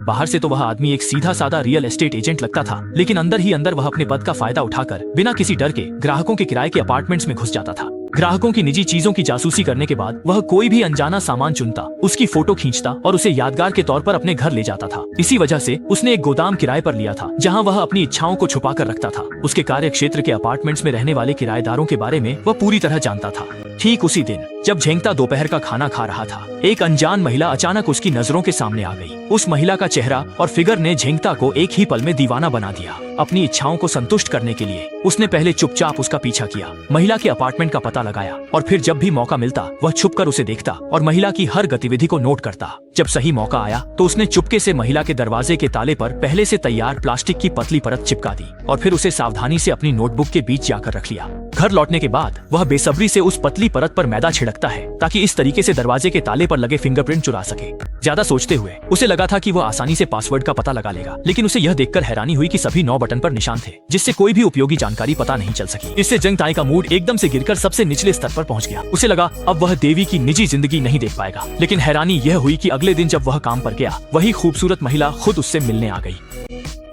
बाहर से तो वह आदमी एक सीधा साधा रियल एस्टेट एजेंट लगता था, लेकिन अंदर ही अंदर वह अपने पद का फायदा उठाकर बिना किसी डर के ग्राहकों के किराए के अपार्टमेंट्स में घुस जाता था। ग्राहकों की निजी चीजों की जासूसी करने के बाद वह कोई भी अनजाना सामान चुनता, उसकी फोटो खींचता और उसे यादगार के तौर पर अपने घर ले जाता था। इसी वजह से उसने एक गोदाम किराए पर लिया था, जहां वह अपनी इच्छाओं को छुपा कर रखता था। उसके कार्य क्षेत्र के अपार्टमेंट्स में रहने वाले किराएदारों के बारे में वह पूरी तरह जानता था। ठीक उसी दिन जब झेंगता दोपहर का खाना खा रहा था, एक अनजान महिला अचानक उसकी नजरों के सामने आ गई। उस महिला का चेहरा और फिगर ने झेंगता को एक ही पल में दीवाना बना दिया। अपनी इच्छाओं को संतुष्ट करने के लिए उसने पहले चुपचाप उसका पीछा किया, महिला के अपार्टमेंट का पता लगाया और फिर जब भी मौका मिलता वह छुपकर उसे देखता और महिला की हर गतिविधि को नोट करता। जब सही मौका आया तो उसने चुपके से महिला के दरवाजे के ताले पर पहले से तैयार प्लास्टिक की पतली परत चिपका दी और फिर उसे सावधानी से अपनी नोटबुक के बीच जाकर रख लिया। घर लौटने के बाद वह बेसब्री से उस पतली परत पर मैदा छिड़कता है ताकि इस तरीके से दरवाजे के ताले पर लगे फिंगरप्रिंट चुरा सके। ज्यादा सोचते हुए उसे लगा था कि वह आसानी से पासवर्ड का पता लगा लेगा, लेकिन उसे यह देखकर हैरानी हुई कि सभी 9 बटन पर निशान थे, जिससे कोई भी उपयोगी जानकारी पता नहीं चल सकी। इससे झेंगताई का मूड एकदम से गिरकर सबसे निचले स्तर पर पहुंच गया। उसे लगा अब वह देवी की निजी जिंदगी नहीं देख पाएगा, लेकिन हैरानी यह हुई कि अगले दिन जब वह काम पर गया, वही खूबसूरत महिला खुद उससे मिलने आ गई।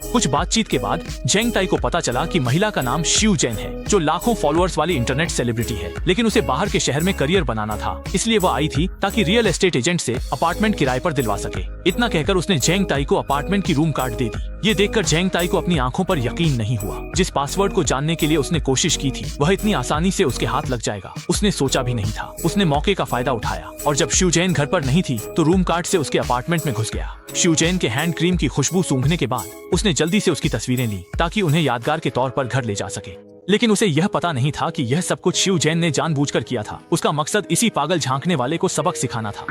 कुछ बातचीत के बाद झेंगताई को पता चला कि महिला का नाम शिव जैन है, जो लाखों फॉलोअर्स वाली इंटरनेट सेलिब्रिटी है, लेकिन उसे बाहर के शहर में करियर बनाना था, इसलिए वो आई थी ताकि रियल एस्टेट एजेंट से अपार्टमेंट किराए पर दिलवा सके। इतना कहकर उसने झेंगताई को अपार्टमेंट की रूम कार्ड दे दी। ये देखकर झेंगताई को अपनी आंखों पर यकीन नहीं हुआ। जिस पासवर्ड को जानने के लिए उसने कोशिश की थी, वह इतनी आसानी से उसके हाथ लग जाएगा उसने सोचा भी नहीं था। उसने मौके का फायदा उठाया और जब शिव जैन घर पर नहीं थी तो रूम कार्ड से उसके अपार्टमेंट में घुस गया। शिव जैन के हैंड क्रीम की खुशबू सूंघने के बाद उसने जल्दी से उसकी तस्वीरें ली ताकि उन्हें यादगार के तौर पर घर ले जा सके। लेकिन उसे यह पता नहीं था कि यह सब कुछ शिव जैन ने जानबूझकर किया था। उसका मकसद इसी पागल झांकने वाले को सबक सिखाना था।